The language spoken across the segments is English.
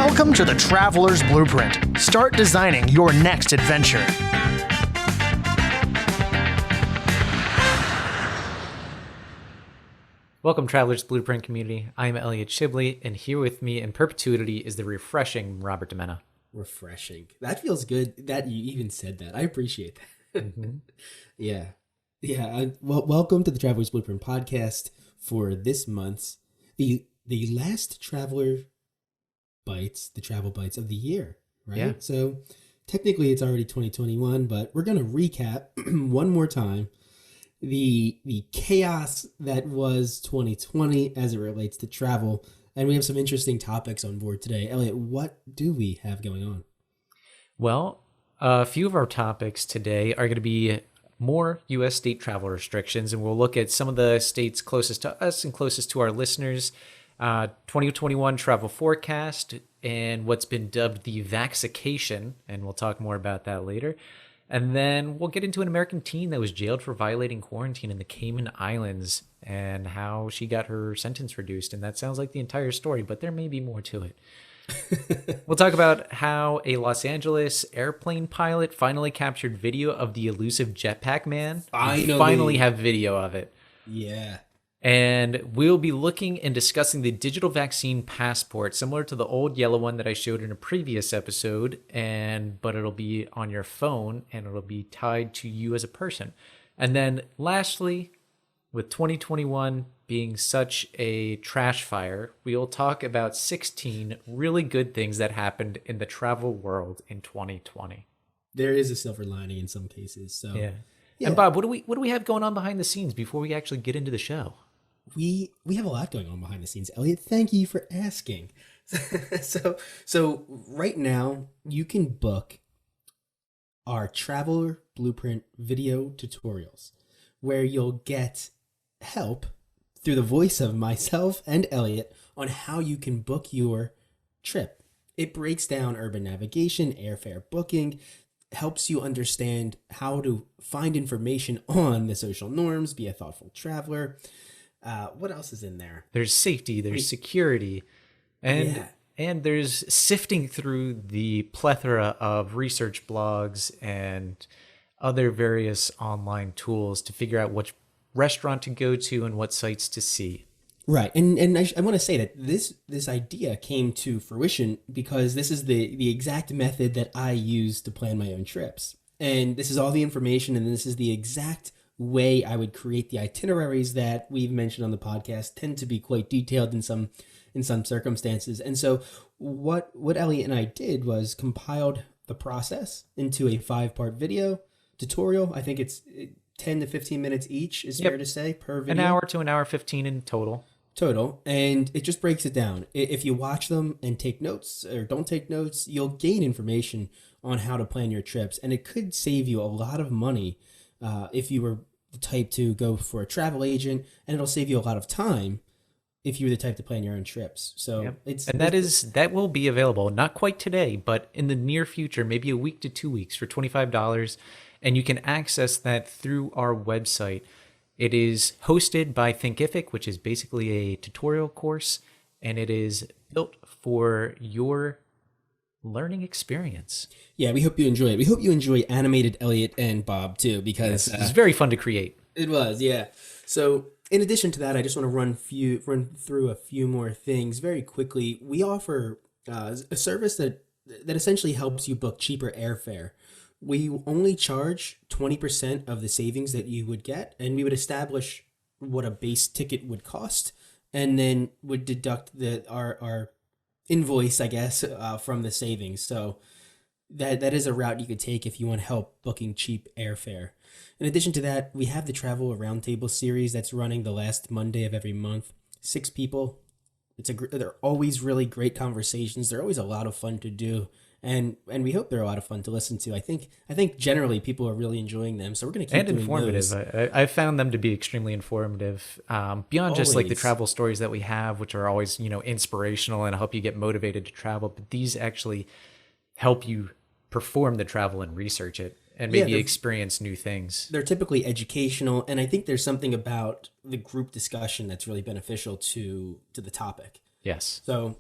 Welcome to the Traveler's Blueprint. Start designing your next adventure. Welcome, Traveler's Blueprint community. I'm Elliot Shibley, and here with me in perpetuity is the refreshing Robert DiMenna. Refreshing. That feels good that you even said that. I appreciate that. Mm-hmm. Yeah. Welcome to the Traveler's Blueprint podcast for this month's the last Traveler Bites, the Travel Bites of the year, right? Yeah. So technically it's already 2021, but we're going to recap one more time the chaos that was 2020 as it relates to travel. And we have some interesting topics on board today. Elliot, what do we have going on? Well, a few of our topics today are going to be more U.S. state travel restrictions, and we'll look at some of the states closest to us and closest to our listeners, 2021 travel forecast, and what's been dubbed the Vaxication, and we'll talk more about that later. And then we'll get into an American teen that was jailed for violating quarantine in the Cayman Islands and how she got her sentence reduced. And that sounds like the entire story, but there may be more to it. We'll talk about how a Los Angeles airplane pilot finally captured video of the elusive jetpack man. Finally have video of it. Yeah. And we'll be looking and discussing the digital vaccine passport, similar to the old yellow one that I showed in a previous episode, but it'll be on your phone and it'll be tied to you as a person. And then lastly, with 2021 being such a trash fire, we'll talk about 16 really good things that happened in the travel world in 2020. There is a silver lining in some cases. So yeah. And Bob, what do we have going on behind the scenes before we actually get into the show? We have a lot going on behind the scenes, Elliot. Thank you for asking. So right now you can book our Traveler Blueprint video tutorials where you'll get help through the voice of myself and Elliot on how you can book your trip. It breaks down urban navigation, airfare booking, helps you understand how to find information on the social norms, be a thoughtful traveler. What else is in there? There's safety, there's security, and there's sifting through the plethora of research blogs and other various online tools to figure out which restaurant to go to and what sites to see. Right. And I want to say that this idea came to fruition because this is the exact method that I use to plan my own trips. And this is all the information, and this is the exact way I would create the itineraries that we've mentioned on the podcast tend to be quite detailed in some circumstances. And so what Elliot and I did was compiled the process into a 5-part video tutorial. I think it's 10 to 15 minutes each is fair to say per video. An hour to an hour 15 in total. And it just breaks it down. If you watch them and take notes or don't take notes, you'll gain information on how to plan your trips, and it could save you a lot of money if you were the type to go for a travel agent, and it'll save you a lot of time if you were the type to plan your own trips. So that will be available, not quite today, but in the near future, maybe a week to 2 weeks for $25, and you can access that through our website. It is hosted by Thinkific, which is basically a tutorial course, and it is built for your learning experience. Yeah, we hope you enjoy it. We hope you enjoy animated Elliot and Bob too, because it's very fun to create. It was, yeah. So in addition to that, I just want to run through a few more things very quickly. We offer a service that essentially helps you book cheaper airfare. We only charge 20% of the savings that you would get, and we would establish what a base ticket would cost, and then would deduct our invoice, I guess, from the savings. So that is a route you could take if you want help booking cheap airfare. In addition to that, we have the Travel Roundtable series that's running the last Monday of every month. 6 people. They're always really great conversations. They're always a lot of fun to do. And we hope they're a lot of fun to listen to. I think generally people are really enjoying them, so we're going to keep doing informative. I found them to be extremely informative. Beyond just like the travel stories that we have, which are always inspirational and help you get motivated to travel, but these actually help you perform the travel and research it and maybe experience new things. They're typically educational, and I think there's something about the group discussion that's really beneficial to the topic. Yes. So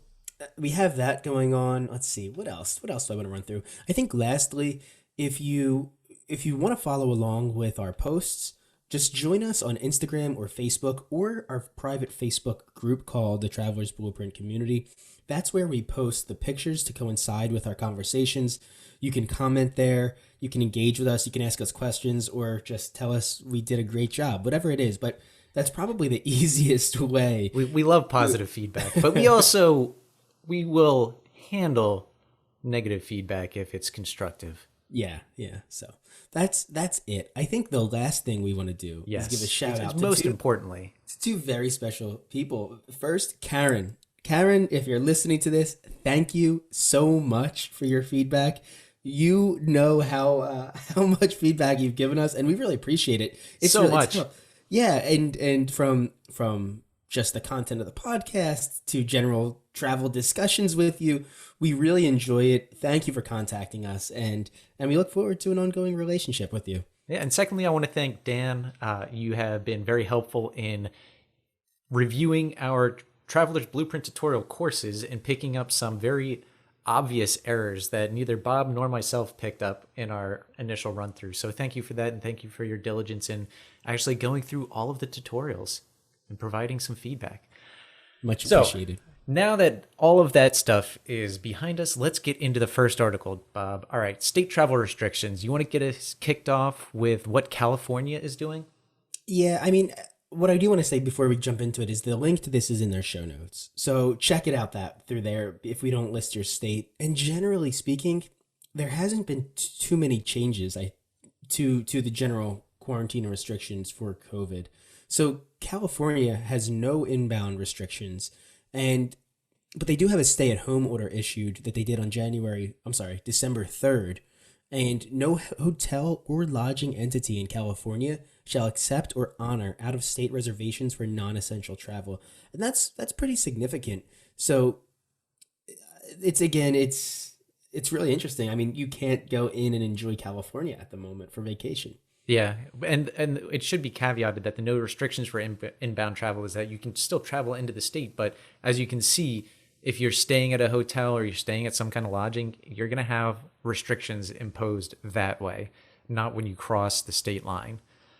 we have that going on. Let's see, what else? What else do I want to run through? I think lastly, if you want to follow along with our posts, just join us on Instagram or Facebook or our private Facebook group called the Traveler's Blueprint Community. That's where we post the pictures to coincide with our conversations. You can comment there, you can engage with us, you can ask us questions, or just tell us we did a great job, whatever it is. But that's probably the easiest way. We love positive feedback, but we will handle negative feedback if it's constructive. Yeah. So that's it. I think the last thing we want to do is give a shout out to most importantly two very special people. First, Karen. Karen, if you're listening to this, thank you so much for your feedback. You know how much feedback you've given us, and we really appreciate it. It's so really, much. Yeah, and from just the content of the podcast to general travel discussions with you, we really enjoy it. Thank you for contacting us, and we look forward to an ongoing relationship with you. Yeah, and secondly, I want to thank Dan. You have been very helpful in reviewing our Traveler's Blueprint tutorial courses and picking up some very obvious errors that neither Bob nor myself picked up in our initial run through. So thank you for that, and thank you for your diligence in actually going through all of the tutorials and providing some feedback. Much appreciated. So, now that all of that stuff is behind us, let's get into the first article, Bob. All right, state travel restrictions. You want to get us kicked off with what California is doing? Yeah, I mean, what I do want to say before we jump into it is the link to this is in their show notes. So check it out through there if we don't list your state. And generally speaking, there hasn't been too many changes to the general quarantine restrictions for COVID. So California has no inbound restrictions, but they do have a stay-at-home order issued that they did on December 3rd. And no hotel or lodging entity in California shall accept or honor out-of-state reservations for non-essential travel. And that's pretty significant. So it's really interesting. I mean, you can't go in and enjoy California at the moment for vacation. Yeah, and it should be caveated that the no restrictions for inbound travel is that you can still travel into the state, but as you can see, if you're staying at a hotel or you're staying at some kind of lodging, you're going to have restrictions imposed that way, not when you cross the state line.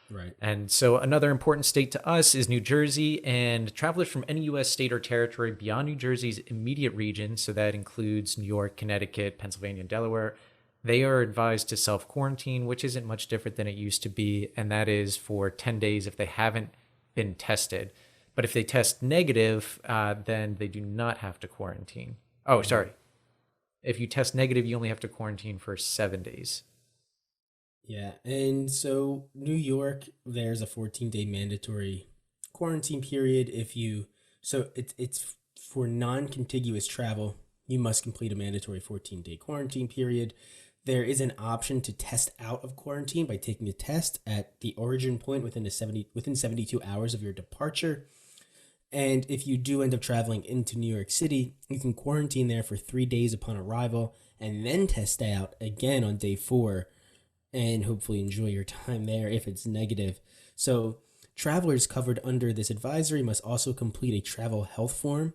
Right. And so another important state to us is New Jersey, and travelers from any U.S. state or territory beyond New Jersey's immediate region, so that includes New York, Connecticut, Pennsylvania, and Delaware, they are advised to self-quarantine, which isn't much different than it used to be, and that is for 10 days if they haven't been tested. But if they test negative, then they do not have to quarantine. Oh, sorry. If you test negative, you only have to quarantine for 7 days. Yeah, and so New York, there's a 14-day mandatory quarantine period. It's for non-contiguous travel, you must complete a mandatory 14-day quarantine period. There is an option to test out of quarantine by taking a test at the origin point within 72 hours of your departure. And if you do end up traveling into New York City, you can quarantine there for 3 days upon arrival and then test out again on day 4 and hopefully enjoy your time there if it's negative. So travelers covered under this advisory must also complete a travel health form,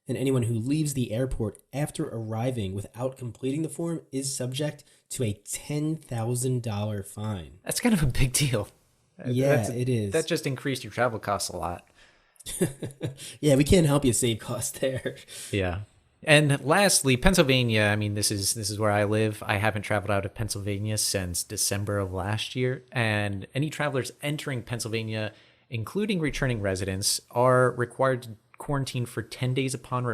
and anyone who leaves the airport after arriving without completing the form is subject to a $10,000 fine. That's kind of a big deal. Yeah, it is. That just increased your travel costs a lot. Yeah, we can't help you save costs there. Yeah. And lastly, Pennsylvania. I mean, this is where I live. I haven't traveled out of Pennsylvania since December of last year. And any travelers entering Pennsylvania, including returning residents, are required to quarantine for 10 days upon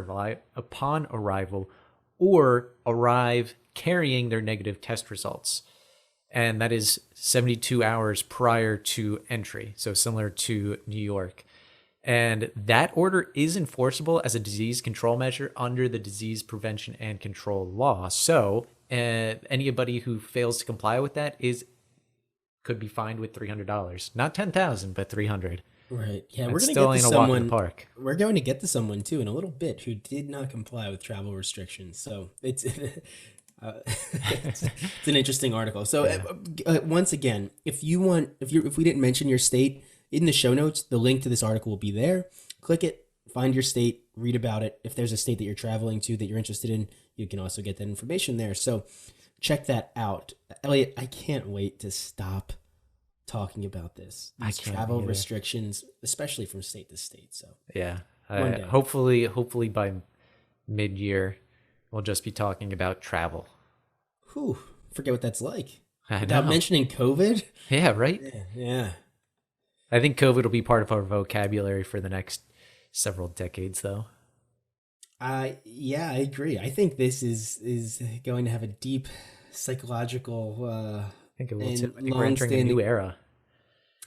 arrival or arrive carrying their negative test results. And that is 72 hours prior to entry. So similar to New York. And that order is enforceable as a disease control measure under the Disease Prevention and Control Law. So anybody who fails to comply with that could be fined with $300. Not $10,000, but $300. Right. Yeah, That's we're going to still get to ain't a walk someone. in the park. We're going to get to someone too in a little bit who did not comply with travel restrictions. So it's it's an interesting article. So once again, if we didn't mention your state in the show notes, the link to this article will be there. Click it, find your state, read about it. If there's a state that you're traveling to that you're interested in, you can also get that information there. So check that out. Elliot, I can't wait to stop talking about this. These travel restrictions, especially from state to state. So yeah, one day. hopefully by mid-year, we'll just be talking about travel. Whew, forget what that's like. I Without know. mentioning COVID. Yeah, right? Yeah. I think COVID will be part of our vocabulary for the next several decades, though. Yeah, I agree. I think this is going to have a deep psychological I think and we're entering a new era.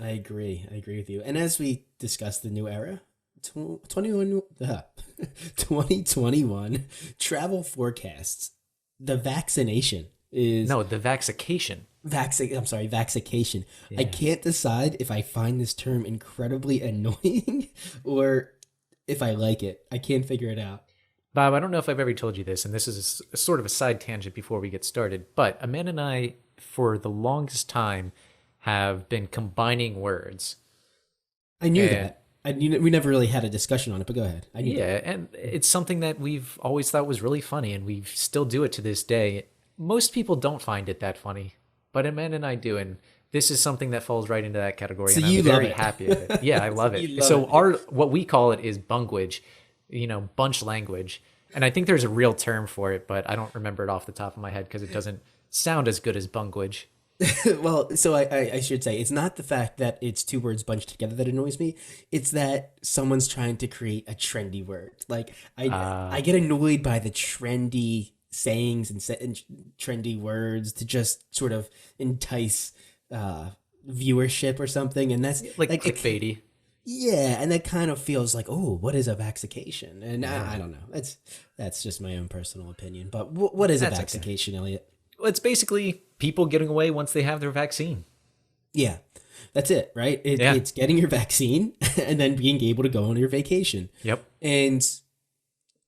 I agree with you. And as we discuss the new era, 2021 travel forecasts, the vaccination is... No, the Vaxication. Vaxication. Yeah. I can't decide if I find this term incredibly annoying or if I like it. I can't figure it out. Bob, I don't know if I've ever told you this, and this is a sort of a side tangent before we get started, but Amanda and I, for the longest time, have been combining words. I knew that. We never really had a discussion on it, but go ahead. I knew that. And it's something that we've always thought was really funny, and we still do it to this day. Most people don't find it that funny, but Amanda and I do, and this is something that falls right into that category, So and you I'm love very it. happy with it. Yeah, I love You it. love So it. what we call it is bungwage, bunch language. And I think there's a real term for it, but I don't remember it off the top of my head because it doesn't sound as good as bungwage. Well, so I should say, it's not the fact that it's two words bunched together that annoys me. It's that someone's trying to create a trendy word. Like, I get annoyed by the trendy sayings and trendy words to just sort of entice viewership or something. And that's Like clickbaity. Yeah, and that kind of feels like, oh, what is a vaxication? And I don't know. That's just my own personal opinion. But what is a That's okay. vaxication, Elliot? Well, it's basically people getting away once they have their vaccine. Yeah, that's it, right? Yeah. It's getting your vaccine and then being able to go on your vacation. Yep. And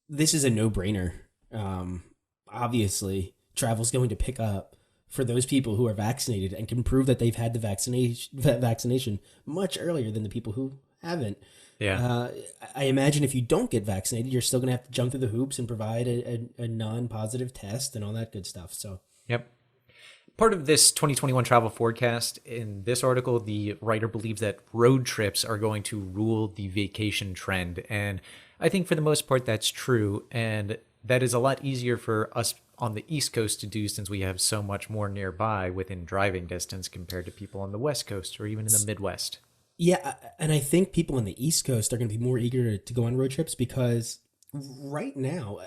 this is a no-brainer. Obviously, travel's going to pick up for those people who are vaccinated and can prove that they've had the vaccination much earlier than the people who haven't. Yeah. I imagine if you don't get vaccinated, you're still going to have to jump through the hoops and provide a non-positive test and all that good stuff. So, Yep. Part of this 2021 travel forecast, in this article, the writer believes that road trips are going to rule the vacation trend. And I think for the most part, that's true. And that is a lot easier for us on the East Coast to do since we have so much more nearby within driving distance compared to people on the West Coast or even in the Midwest. yeah, and I think people on the East Coast are going to be more eager to go on road trips because right now,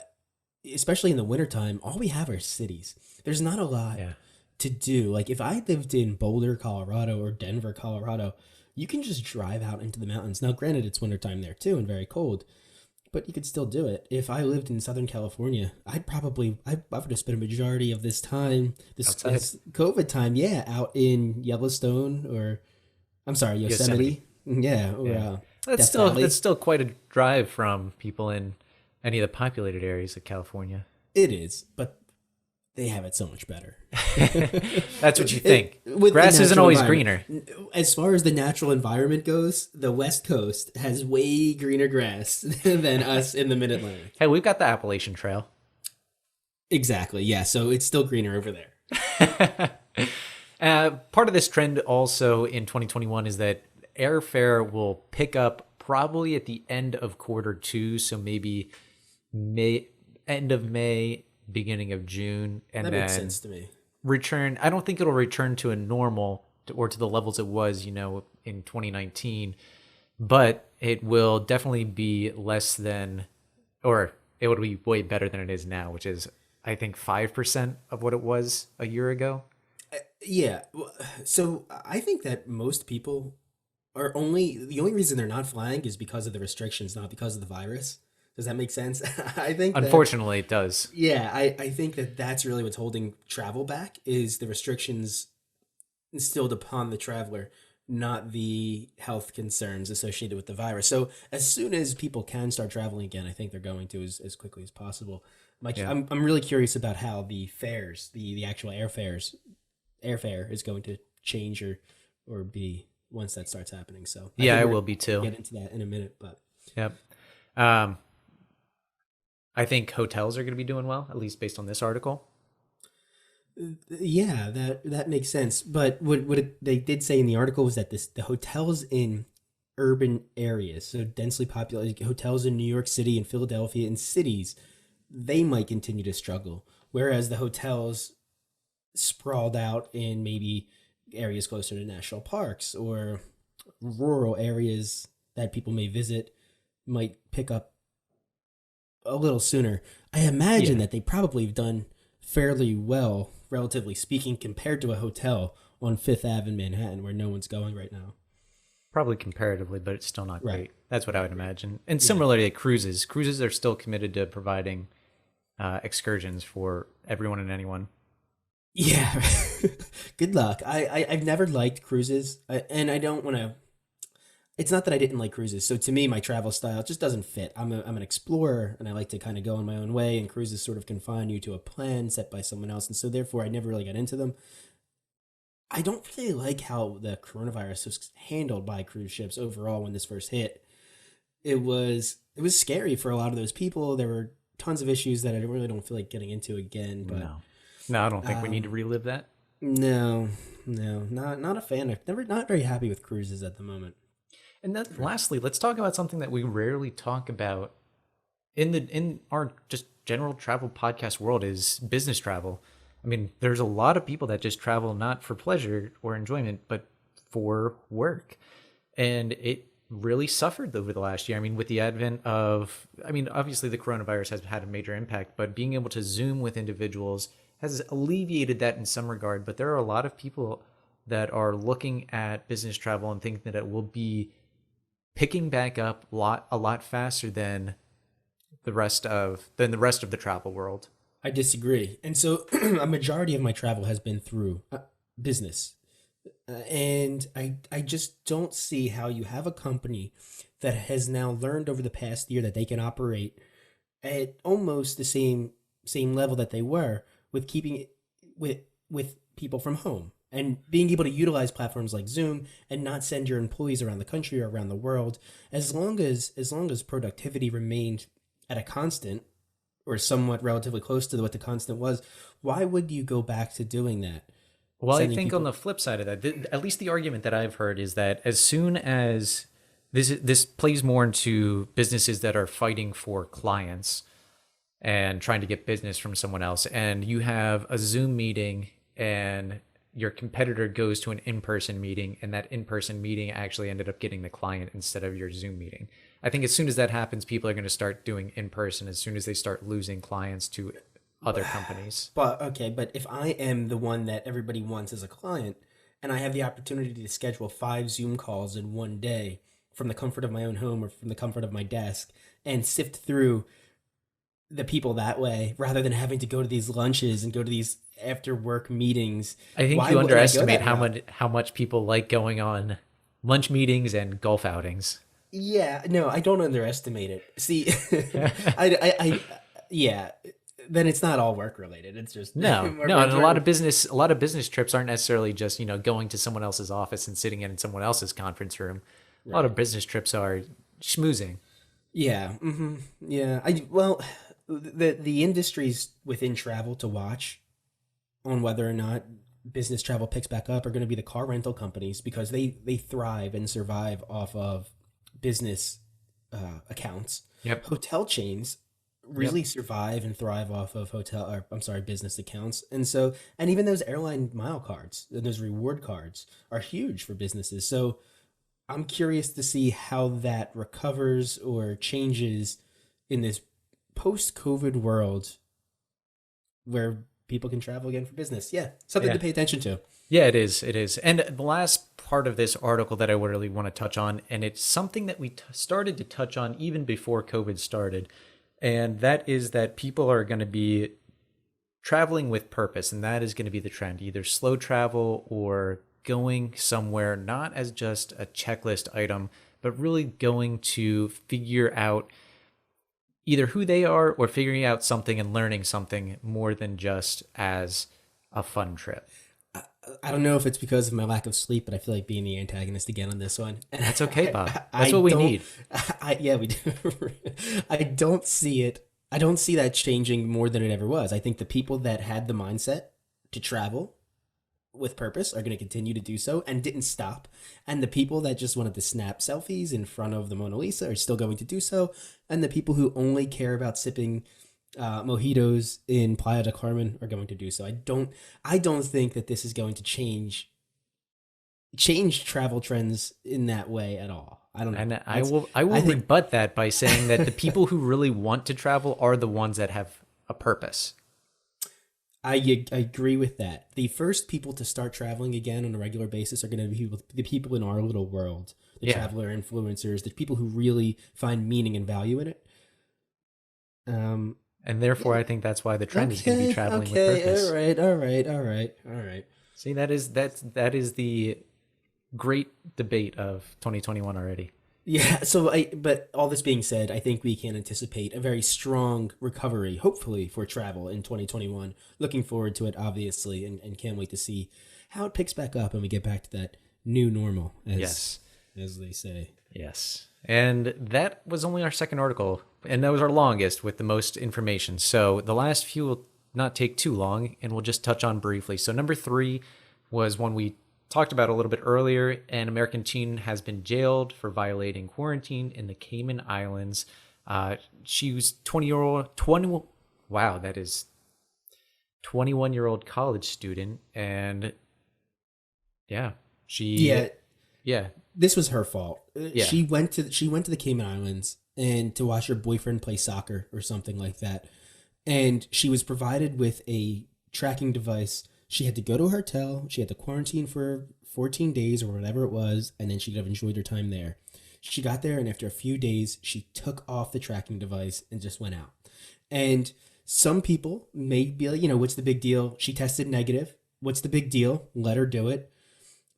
especially in the wintertime, all we have are cities. There's not a lot to do. Like if I lived in Boulder, Colorado or Denver, Colorado, you can just drive out into the mountains. Now, granted, it's wintertime there too and very cold, but you could still do it. If I lived in Southern California, I would have spent a majority of this time, this COVID time, out in Yellowstone or, I'm sorry, Yosemite. Yeah. Or, That's Death Valley. still quite a drive from people in any of the populated areas of California. It is, but they have it so much better. That's what you think. With Grass the isn't natural always environment. greener. As far as the natural environment goes, the West Coast has way greener grass than us in the Mid-Atlantic. Hey, we've got the Appalachian Trail. Exactly, yeah, so it's still greener over there. Part of this trend also in 2021 is that airfare will pick up probably at the end of Q2, so maybe end of May, beginning of June, and That then makes sense to me. return. I don't think it'll return to a normal or to the levels it was, in 2019, but it will definitely be less than, or it would be way better than it is now, which is, I think, 5% of what it was a year ago. Yeah, so I think that most people the only reason they're not flying is because of the restrictions, not because of the virus. Does that make sense? I think Unfortunately, it does. Yeah, I think that that's really what's holding travel back is the restrictions instilled upon the traveler, not the health concerns associated with the virus. So as soon as people can start traveling again, I think they're going to as quickly as possible. I'm really curious about how the fares, the actual airfare is going to change or be once that starts happening. So I will be too. Get into that in a minute, but Yep. Um, I think hotels are going to be doing well, at least based on this article. Yeah, that makes sense. But they did say in the article was that the hotels in urban areas, so densely populated hotels in New York City and Philadelphia and cities, they might continue to struggle. Whereas the hotels sprawled out in maybe areas closer to national parks or rural areas that people may visit might pick up a little sooner. I imagine that they probably have done fairly well, relatively speaking, compared to a hotel on Fifth Ave in Manhattan where no one's going right now. Probably comparatively, but it's still not Right. great. That's what I would imagine. And similarly to cruises, cruises are still committed to providing excursions for everyone and anyone. Yeah. Good luck. I've never liked cruises, and I don't want to. It's not that I didn't like cruises. So to me, my travel style just doesn't fit. I'm an explorer, and I like to kind of go on my own way. And cruises sort of confine you to a plan set by someone else, and so therefore, I never really got into them. I don't really like how the coronavirus was handled by cruise ships overall when this first hit. It was scary for a lot of those people. There were tons of issues that I really don't feel like getting into again. But No, I don't think we need to relive that. no, not a fan. Not very happy with cruises at the moment. And then lastly, let's talk about something that we rarely talk about in our just general travel podcast world is business travel. I mean, there's a lot of people that just travel not for pleasure or enjoyment, but for work. And it really suffered over the last year. I mean, with the advent of, I mean, obviously the coronavirus has had a major impact, but being able to Zoom with individuals has alleviated that in some regard. But there are a lot of people that are looking at business travel and think that it will be picking back up a lot faster than the rest of the travel world. I disagree. And so a majority of my travel has been through business. And I just don't see how you have a company that has now learned over the past year that they can operate at almost the same level that they were with keeping it with people from home and being able to utilize platforms like Zoom and not send your employees around the country or around the world. As long as productivity remained at a constant or somewhat relatively close to what the constant was, why would you go back to doing that? Well, I Sending think people- on the flip side of that, at least the argument that I've heard is that as soon as this plays more into businesses that are fighting for clients and trying to get business from someone else, and you have a Zoom meeting and your competitor goes to an in-person meeting and that in-person meeting actually ended up getting the client instead of your Zoom meeting. I think as soon as that happens, people are going to start doing in-person as soon as they start losing clients to other companies. But if I am the one that everybody wants as a client and I have the opportunity to schedule 5 Zoom calls in one day from the comfort of my own home or from the comfort of my desk and sift through the people that way rather than having to go to these lunches and go to these after work meetings. I think why you wouldn't I go underestimate that route? how much people like going on lunch meetings and golf outings. Yeah, no, I don't underestimate it. See, yeah, then it's not all work related. It's just No, we're- no, and we're- a lot of business trips aren't necessarily just, going to someone else's office and sitting in someone else's conference room. A lot of business trips are schmoozing. Yeah, yeah. The industries within travel to watch on whether or not business travel picks back up are going to be the car rental companies because they thrive and survive off of business accounts. Yep. Hotel chains really survive and thrive off of business accounts. And even those airline mile cards and those reward cards are huge for businesses. So I'm curious to see how that recovers or changes in this post-COVID world where people can travel again for business. Yeah, something to pay attention to. Yeah, it is. It is. And the last part of this article that I would really want to touch on, and it's something that we started to touch on even before COVID started, and that is that people are going to be traveling with purpose, and that is going to be the trend, either slow travel or going somewhere not as just a checklist item, but really going to figure out either who they are or figuring out something and learning something more than just as a fun trip. I don't know if it's because of my lack of sleep, but I feel like being the antagonist again on this one. And That's okay, Bob. I That's what we don't- need. Yeah, we do. I don't see it. I don't see that changing more than it ever was. I think the people that had the mindset to travel with purpose are going to continue to do so and didn't stop. And the people that just wanted to snap selfies in front of the Mona Lisa are still going to do so. And the people who only care about sipping mojitos in Playa del Carmen are going to do so. I don't think that this is going to change travel trends in that way at all. I don't know. And I will rebut that by saying that the people who really want to travel are the ones that have a purpose. I agree with that. The first people to start traveling again on a regular basis are going to be the people in our little world, the traveler influencers, the people who really find meaning and value in it. And therefore, I think that's why the trend is going to be traveling with purpose. All right. See, that is the great debate of 2021 already. Yeah, but all this being said, I think we can anticipate a very strong recovery, hopefully, for travel in 2021. Looking forward to it, obviously, and can't wait to see how it picks back up and we get back to that new normal, as they say. Yes. And that was only our second article, and that was our longest with the most information. So the last few will not take too long, and we'll just touch on briefly. So number 3 was one we talked about a little bit earlier. An American teen has been jailed for violating quarantine in the Cayman Islands. She was 21-year-old college student, and this was her fault. Yeah. She went to the Cayman Islands and to watch her boyfriend play soccer or something like that, and she was provided with a tracking device. She had to go to a hotel. She had to quarantine for 14 days or whatever it was, and then she could have enjoyed her time there. She got there, and after a few days, she took off the tracking device and just went out. And some people may be like, what's the big deal? She tested negative. What's the big deal? Let her do it.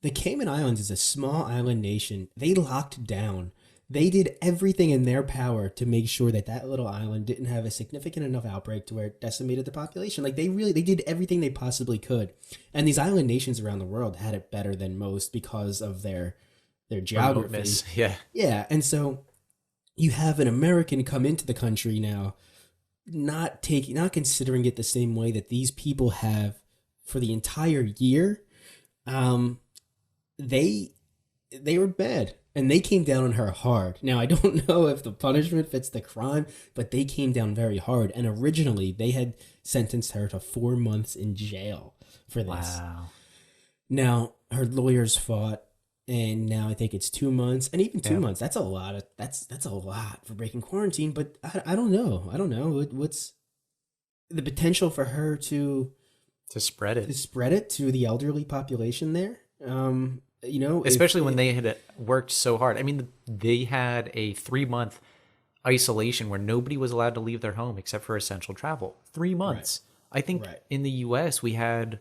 The Cayman Islands is a small island nation. They locked down. They did everything in their power to make sure that little island didn't have a significant enough outbreak to where it decimated the population. Like they did everything they possibly could. And these island nations around the world had it better than most because of their geography. Remoteness. Yeah. Yeah. And so you have an American come into the country now, not considering it the same way that these people have for the entire year. They were bad. And they came down on her hard. Now, I don't know if the punishment fits the crime, but they came down very hard. And originally, they had sentenced her to 4 months in jail for this. Wow. Now, her lawyers fought, and now I think it's 2 months. And even 2 months, that's a lot. That's a lot for breaking quarantine. But I don't know. What's the potential for her to spread it? To spread it to the elderly population there? Especially when they had worked so hard. I mean, they had a 3-month isolation where nobody was allowed to leave their home except for essential travel. 3 months. Right. I think in the US, we had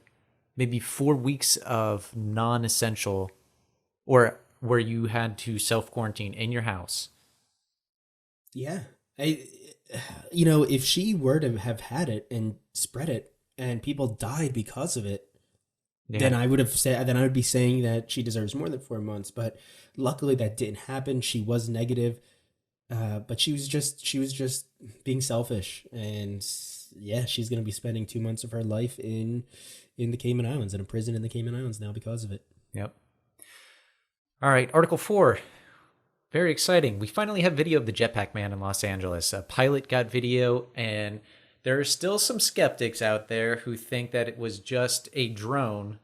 maybe 4 weeks of non-essential, or where you had to self-quarantine in your house. Yeah. If she were to have had it and spread it and people died because of it, then I would be saying that she deserves more than 4 months. But luckily that didn't happen. She was negative, but she was just being selfish. And she's going to be spending 2 months of her life in the Cayman Islands, in a prison in the Cayman Islands now because of it. Yep. All right, Article 4. Very exciting. We finally have video of the jetpack man in Los Angeles. A pilot got video, and there are still some skeptics out there who think that it was just a drone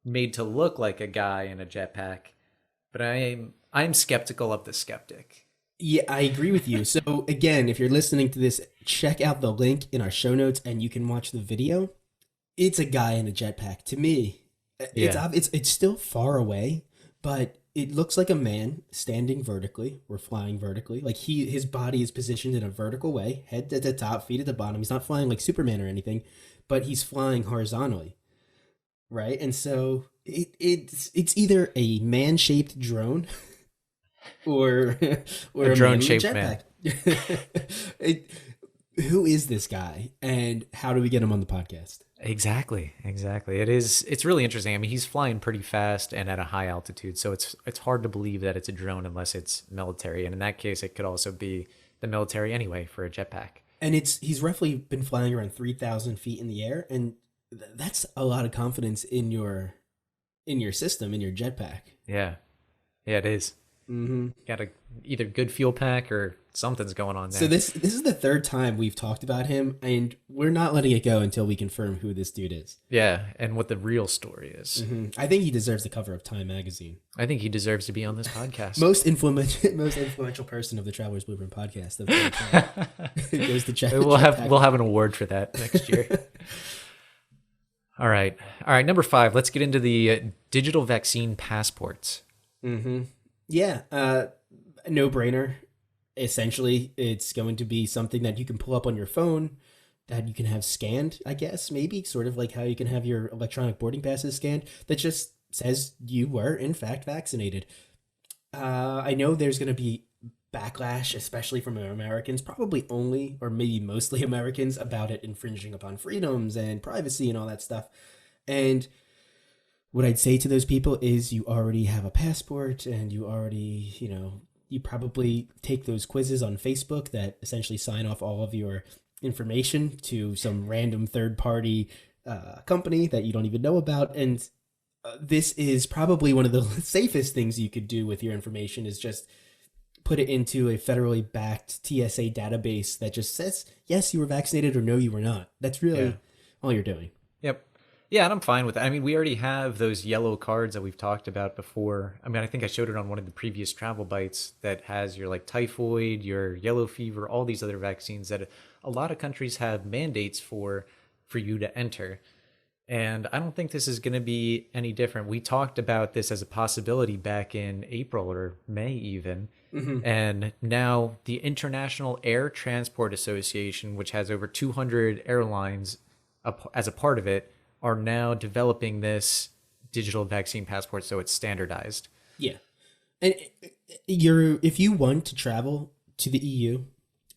made to look like a guy in a jetpack. But I'm skeptical of the skeptic. Yeah, I agree with you. So again, if you're listening to this, check out the link in our show notes and you can watch the video. It's a guy in a jetpack. To me, it's still far away, but it looks like a man standing vertically or flying vertically. Like his body is positioned in a vertical way, head at the top, feet at the bottom. He's not flying like Superman or anything, but he's flying horizontally, right? And so it's either a man-shaped drone or a drone-shaped man. who is this guy and how do we get him on the podcast? Exactly. It's really interesting. I mean, he's flying pretty fast and at a high altitude, so it's hard to believe that it's a drone unless it's military. And in that case, it could also be the military anyway for a jetpack. And he's roughly been flying around 3,000 feet in the air, and that's a lot of confidence in your system, in your jetpack. Yeah, it is. Mm-hmm. Got a either good fuel pack or something's going on there. So this is the third time we've talked about him, and we're not letting it go until we confirm who this dude is. Yeah, and what the real story is. Mm-hmm. I think he deserves the cover of Time magazine. I think he deserves to be on this podcast. most influential person of the Traveler's Blueprint podcast. Of the goes to we'll have an award for that next year. All right. Number 5. Let's get into the digital vaccine passports. Mm-hmm. Yeah, no brainer. Essentially, it's going to be something that you can pull up on your phone, that you can have scanned, I guess, maybe, sort of like how you can have your electronic boarding passes scanned, that just says you were, in fact, vaccinated. I know there's going to be backlash, especially from Americans, probably only, or maybe mostly Americans, about it infringing upon freedoms and privacy and all that stuff. And what I'd say to those people is you already have a passport and you already, you probably take those quizzes on Facebook that essentially sign off all of your information to some random third-party company that you don't even know about. And this is probably one of the safest things you could do with your information, is just put it into a federally backed TSA database that just says, yes, you were vaccinated, or no, you were not. That's really all you're doing. Yep. Yeah, and I'm fine with that. I mean, we already have those yellow cards that we've talked about before. I mean, I think I showed it on one of the previous Travel Bites that has your like typhoid, your yellow fever, all these other vaccines that a lot of countries have mandates for you to enter. And I don't think this is going to be any different. We talked about this as a possibility back in April or May even. Mm-hmm. And now the International Air Transport Association, which has over 200 airlines as a part of it, are now developing this digital vaccine passport so it's standardized. Yeah. And if you want to travel to the EU,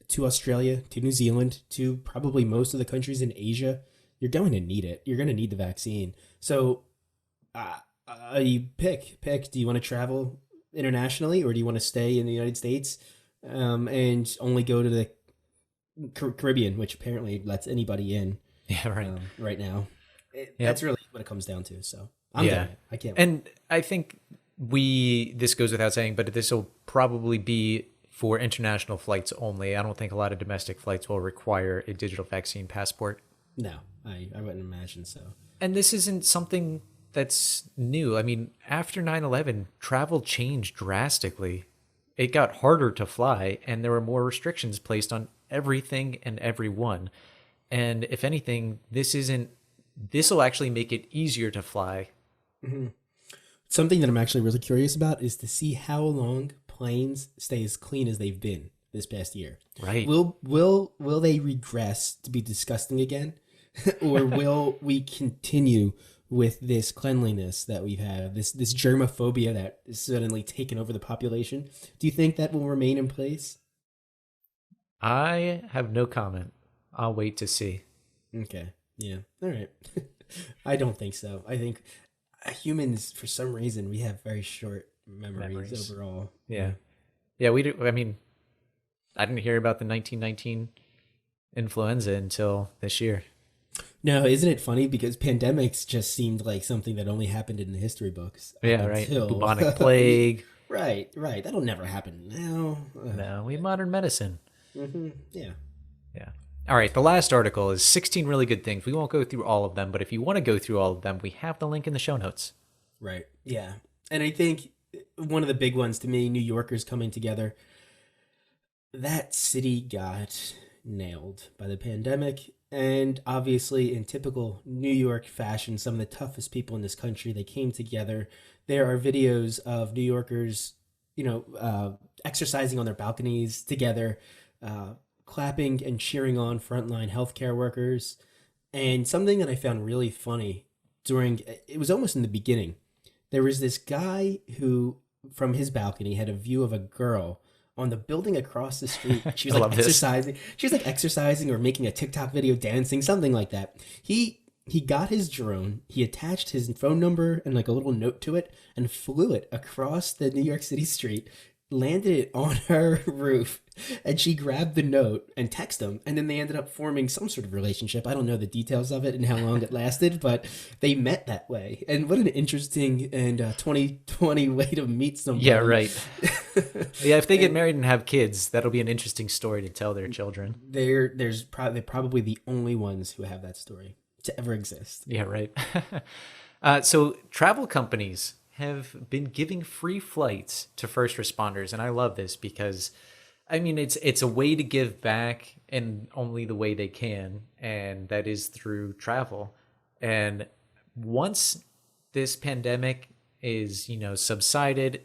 to Australia, to New Zealand, to probably most of the countries in Asia, you're going to need it. You're going to need the vaccine. So you pick. Do you want to travel internationally, or do you want to stay in the United States and only go to the Caribbean, which apparently lets anybody in right now? That's really what it comes down to. So I'm done. I can't wait. And I think this goes without saying, but this will probably be for international flights only. I don't think a lot of domestic flights will require a digital vaccine passport. No, I wouldn't imagine so. And this isn't something that's new. I mean, after 9/11, travel changed drastically. It got harder to fly, and there were more restrictions placed on everything and everyone. And if anything, this will actually make it easier to fly. Mm-hmm. Something that I'm actually really curious about is to see how long planes stay as clean as they've been this past year. Right. Will they regress to be disgusting again? Or will we continue with this cleanliness that we've had, this germophobia that is suddenly taken over the population? Do you think that will remain in place? I have no comment. I'll wait to see. Okay. Yeah. All right. I don't think so. I think humans, for some reason, we have very short memories overall. Yeah. Yeah, we do. I mean, I didn't hear about the 1919 influenza until this year. No, isn't it funny? Because pandemics just seemed like something that only happened in the history books. Yeah, right. Bubonic plague. Right. That'll never happen now. No, we have modern medicine. Mm-hmm. Yeah. All right, the last article is 16 really good things. We won't go through all of them, but if you want to go through all of them, we have the link in the show notes. Right. Yeah. And I think one of the big ones to me, New Yorkers coming together, that city got nailed by the pandemic. And obviously, in typical New York fashion, some of the toughest people in this country, they came together. There are videos of New Yorkers, exercising on their balconies together, clapping and cheering on frontline healthcare workers. And something that I found really funny it was almost in the beginning, there was this guy who, from his balcony, had a view of a girl on the building across the street. She was I like love this. exercising. She was like exercising or making a TikTok video, dancing, something like that. He got his drone, he attached his phone number and like a little note to it and flew it across the New York City street, landed it on her roof, and she grabbed the note and texted him, and then they ended up forming some sort of relationship. I don't know the details of it and how long it lasted, but they met that way. And what an interesting and 2020 way to meet somebody. Yeah, right. Yeah, if they get married and have kids, that'll be an interesting story to tell their children. They're probably the only ones who have that story to ever exist. Yeah, right. So travel companies have been giving free flights to first responders, and I love this because, I mean, it's a way to give back in only the way they can, and that is through travel. And once this pandemic is, subsided,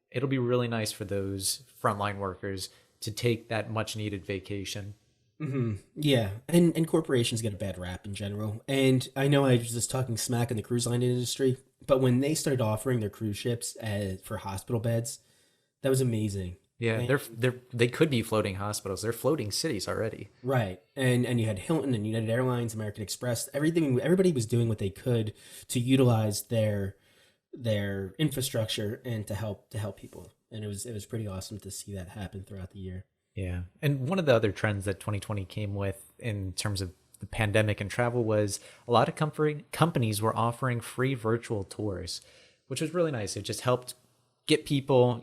it'll be really nice for those frontline workers to take that much needed vacation. Mm-hmm. Yeah, and corporations get a bad rap in general. And I know I was just talking smack in the cruise line industry, but when they started offering their cruise ships for hospital beds, that was amazing. Yeah, And- they could be floating hospitals. They're floating cities already. right. And you had Hilton and United Airlines, American Express, everybody was doing what they could to utilize their infrastructure and to help people. And it was pretty awesome to see that happen throughout the year. Yeah. And one of the other trends that 2020 came with in terms of the pandemic and travel was a lot of companies were offering free virtual tours, which was really nice. It just helped get people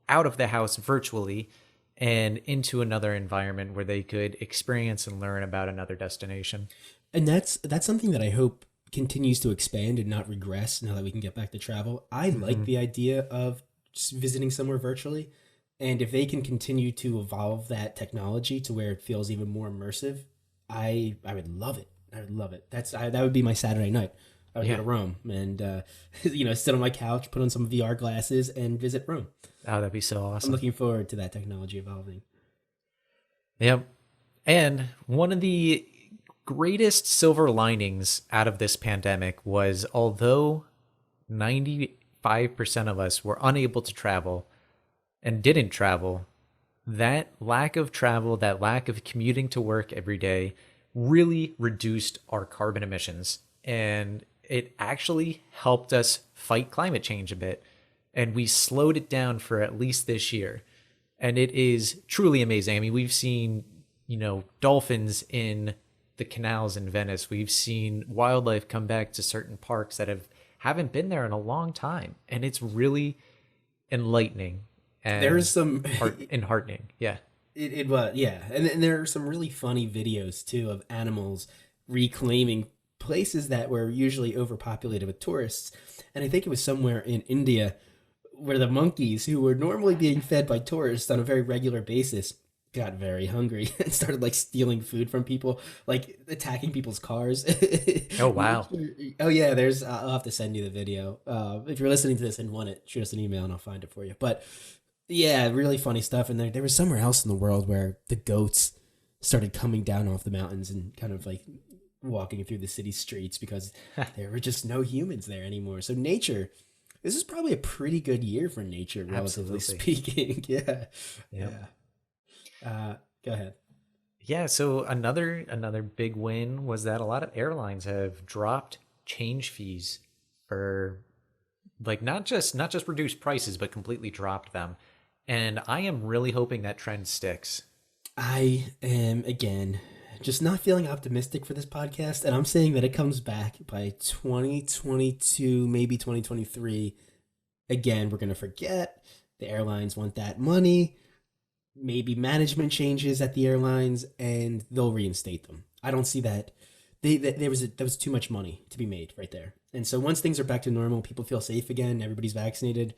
out of the house virtually and into another environment where they could experience and learn about another destination. And that's something that I hope continues to expand and not regress now that we can get back to travel. I like the idea of just visiting somewhere virtually. And if they can continue to evolve that technology to where it feels even more immersive, I would love it. I would love it. That would be my Saturday night. I would go to Rome and sit on my couch, put on some VR glasses, and visit Rome. Oh, that'd be so awesome. I'm looking forward to that technology evolving. Yep. And one of the greatest silver linings out of this pandemic was, although 95% of us were unable to travel and didn't travel, that lack of travel, that lack of commuting to work every day really reduced our carbon emissions. And it actually helped us fight climate change a bit. And we slowed it down for at least this year. And it is truly amazing. I mean, we've seen, dolphins in the canals in Venice. We've seen wildlife come back to certain parks that haven't been there in a long time. And it's really enlightening. And There's some enheartening. Yeah. It was, yeah. And there are some really funny videos too of animals reclaiming places that were usually overpopulated with tourists. And I think it was somewhere in India where the monkeys, who were normally being fed by tourists on a very regular basis, got very hungry and started like stealing food from people, like attacking people's cars. Oh, wow. Oh yeah, I'll have to send you the video. If you're listening to this and want it, shoot us an email and I'll find it for you. But yeah, really funny stuff. And there was somewhere else in the world where the goats started coming down off the mountains and kind of like walking through the city streets because there were just no humans there anymore. So nature, this is probably a pretty good year for nature, relatively speaking. Yeah. Yep. Yeah. Go ahead. Yeah, so another big win was that a lot of airlines have dropped change fees for, like, not just reduced prices, but completely dropped them. And I am really hoping that trend sticks. I am, again, just not feeling optimistic for this podcast, and I'm saying that it comes back by 2022, maybe 2023. Again, we're going to forget. The airlines want that money. Maybe management changes at the airlines, and they'll reinstate them. I don't see that. There was too much money to be made right there. And so once things are back to normal, people feel safe again, everybody's vaccinated,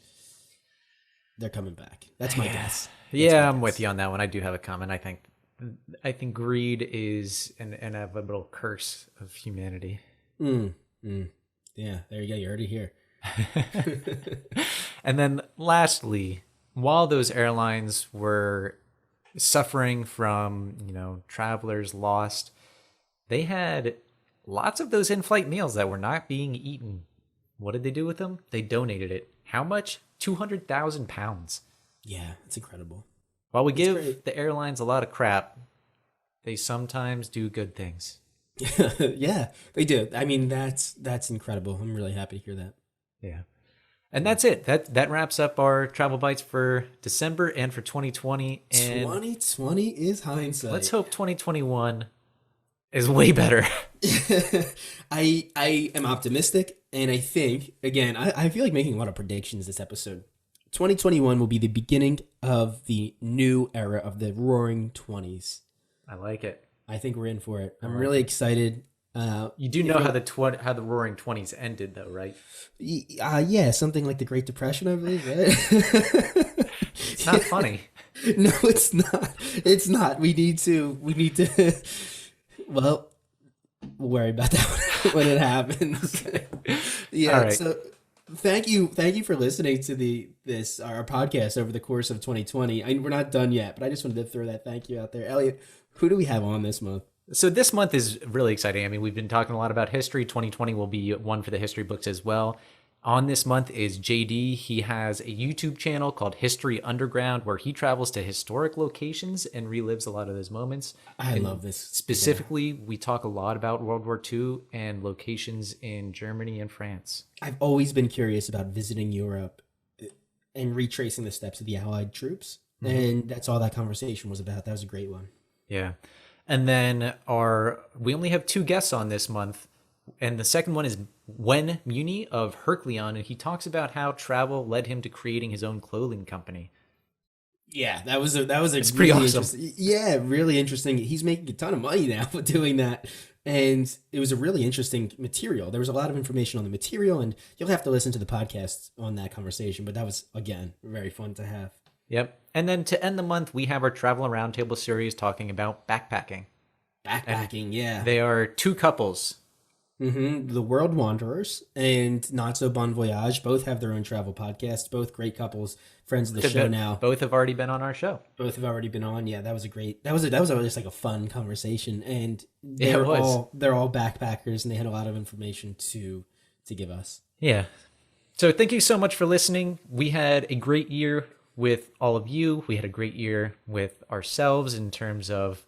they're coming back. That's my guess. Yeah, I'm with you on that one. I do have a comment. I think greed is an inevitable curse of humanity. Yeah, there you go. You heard it here. And then lastly, while those airlines were suffering from, travelers lost, they had lots of those in-flight meals that were not being eaten. What did they do with them? They donated it. How much? 200,000 pounds. Yeah, it's incredible. While we give great. the airlines a lot of crap, they sometimes do good things. Yeah, they do. I mean, that's incredible. I'm really happy to hear that. Yeah. And that's it. That wraps up our Travel Bites for December and for 2020. And 2020 is hindsight. let's hope 2021 is way better. I am optimistic, and I think, again, I feel like making a lot of predictions this episode. 2021 will be the beginning of the new era of the Roaring 20s. I like it. I think we're in for it. I'm really excited. You do know how the Roaring 20s ended, though, right? Yeah, something like the Great Depression, I believe, right? It's not funny. No, it's not. It's not. We need to. Well, we'll worry about that when it happens. Yeah. All right. So, thank you for listening to our podcast over the course of 2020. We're not done yet, but I just wanted to throw that thank you out there, Elliot. Who do we have on this month? So this month is really exciting. I mean, we've been talking a lot about history. 2020 will be one for the history books as well. On this month is JD. He has a YouTube channel called History Underground where he travels to historic locations and relives a lot of those moments. I love this. Specifically, we talk a lot about World War II and locations in Germany and France. I've always been curious about visiting Europe and retracing the steps of the Allied troops. Mm-hmm. And that's all that conversation was about. That was a great one. Yeah. And then we only have 2 guests on this month. And the second one is Wen Muynei of HercLeon, and he talks about how travel led him to creating his own clothing company. Yeah, that was a it's really pretty awesome. Yeah, really interesting. He's making a ton of money now for doing that, and it was a really interesting material. There was a lot of information on the material, and you'll have to listen to the podcast on that conversation. But that was, again, very fun to have. Yep. And then to end the month, we have our Travel and Roundtable series talking about backpacking. Yeah. They are 2 couples. Mm-hmm. The World Wanderers and Not So Bon Voyage both have their own travel podcasts. Both great couples, friends of the show now. Both have already been on our show. Both have already been on. Yeah, that was a great. That was just like a fun conversation, and they're all backpackers, and they had a lot of information to give us. Yeah. So thank you so much for listening. We had a great year with all of you. We had a great year with ourselves in terms of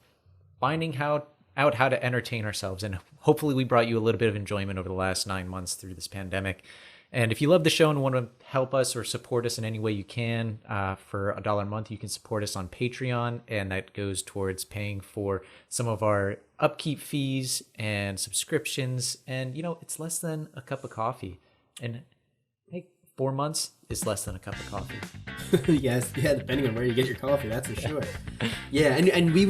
finding out how to entertain ourselves. And hopefully we brought you a little bit of enjoyment over the last 9 months through this pandemic. And if you love the show and want to help us or support us in any way you can, for $1 a month, you can support us on Patreon. And that goes towards paying for some of our upkeep fees and subscriptions. And, it's less than a cup of coffee. And hey, 4 months is less than a cup of coffee. Yes, yeah, depending on where you get your coffee, that's for sure. Yeah, and we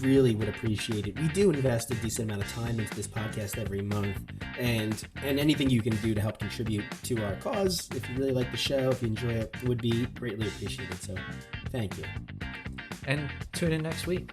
really would appreciate it. We do invest a decent amount of time into this podcast every month, and anything you can do to help contribute to our cause, if you really like the show, if you enjoy it, would be greatly appreciated. So, thank you. And tune in next week.